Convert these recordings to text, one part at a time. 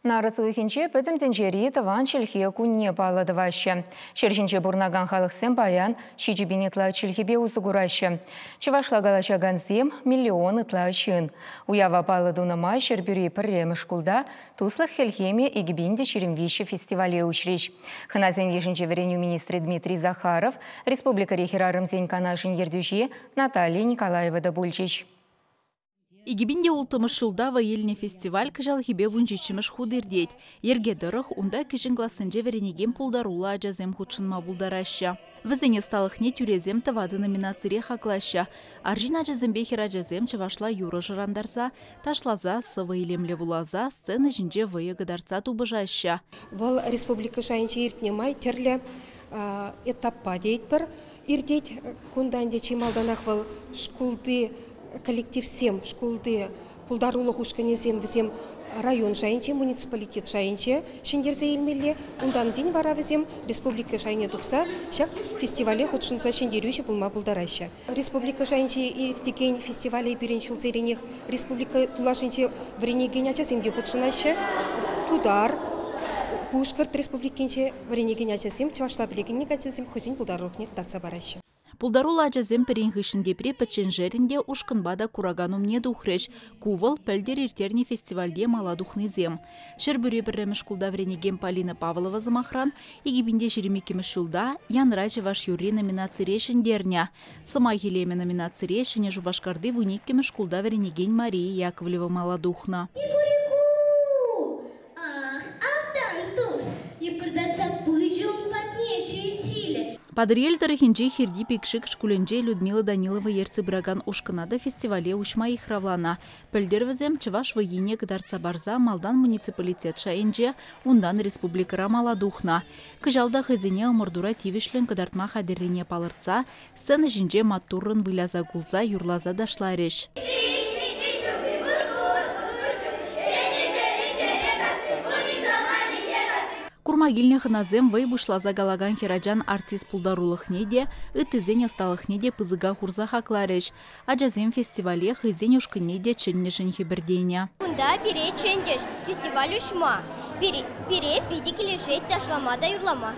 Нарыцуихинче пөтімтенжері тыван чілхе күнне паладывашы. Шершінче бұрнаган халықсен баян шичібін итла чілхебе ұсығырашы. Чывашла галачаган зем миллион итла үшін. Уява паладунама шербюри пірреміш кулда туслық хелхеме игбинде шеремвиші фестивале учреш. Хыназен ешінче вереню министрі Дмитрий Захаров, республика рехерарым зен канашын ердюжи Наталья Николаева да бульчиш. Игибинде ултымыш жылда вайыльне фестиваль кыжал хибе вунжичимыш худырдеть. Ерге дырых унда кишин классынже веренеген пулдарула ажазем худшынма булдараща. Візене сталыхне тюрезем тавады номинацире хаклаща. Аржин ажазембе хиражазем чывашла юра жырандарса, ташлаза сывы илемле вулаза, сцены жинже вые гадарца тубыжаща. Вал республика шайынче иртнемай терле этаппа дейт бір. Ирдеть кунданде чималданах вал шкулды коллектив всем школды пулдарулы хушканезем візем район жайынче, муниципалитет жайынче шендерзе елмелі, ундан день бара візем республика жайыне тұқса, шак фестивале худшынса шендерюші бұлма бұлдарайша. Республика жайынче иртеген фестивале біріншіл зеренех республика тулашынче вренеген ачасемде худшынайша, тудар, пушкарт республикенче вренеген ачасем, чавашла білегеннек ачасем хозин пулдарулықнек дарца барайша. Пулдарула ажазем перенгышінде пре паченжерінде ушкынбада кураганум не духреш, кувал пәлдер иртерне фестивальде маладухны зем. Шербюре бірреміш кулда вренеген Полина Павлова замахран, егибінде жеремекеміш жылда янрачы ваш юри номинацире шендерня. Сама хилеме номинацире шене жубашкарды вуниккеміш кулда вренеген Мария Яковлева маладухна. Падриэль тарихинче хирди пикшик шкуленче Людмила Данилова ерцы браган ушканада фестивале ушма ихравлана. Пөлдервізем чываш вайине кадарца барза Малдан муниципалитет шайынче ундан республикара маладухна. Кыжалда хызыне омырдура тивишлен кадартма хадеррине палырца, сцена жинче маттуррын выляза гулза юрлаза дашлареш. Курмагилне хыназем вай бушлаза галаган хераджан артист пулдарулых неде, ытызен асталых неде пызыга хурза хаклареш. Аджазем фестивале хызен ушкын неде ченнешен хиберденя. Унда пире чендеш, фестиваль ушма. Пире пиди келешет ташламада юрлама.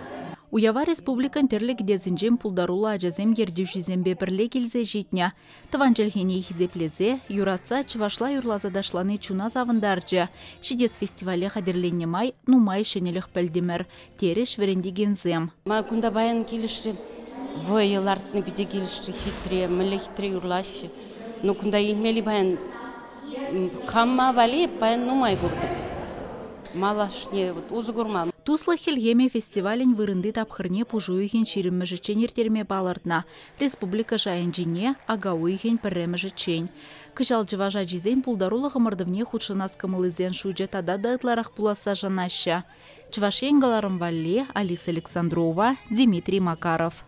Уява республикан терлік дезінжем пулдарула ажазем ердюшізембе бірле келзе жетня. Тыванжелхене хизеплезе, юратса чывашла юрлаза дашланы чуна завындаржа. Шидес фестивале хадерленне май, нумай шенелік пәлдемір. Тереш верендегензем. Ма кунда баян келіші, вайылартны биде келіші хитре, мүлі хитре юрлашы. Но кунда елмели баян хамма вали баян нумай көрді. Малашне, узы көрмам. Туслы хелгеме фестивален вырынды тапхырне пужуйхен шириммежечен ертерме балардна. Республика жайынжине агауйхен пірремежечен. Кыжал жыважа жизен пулдарулы ғымырдывне худшынас кымылызен шуйджа тада дайтларақ пуласа жанаща. Чывашен галарым Валли, Алиса Александрова, Дмитрий Макаров.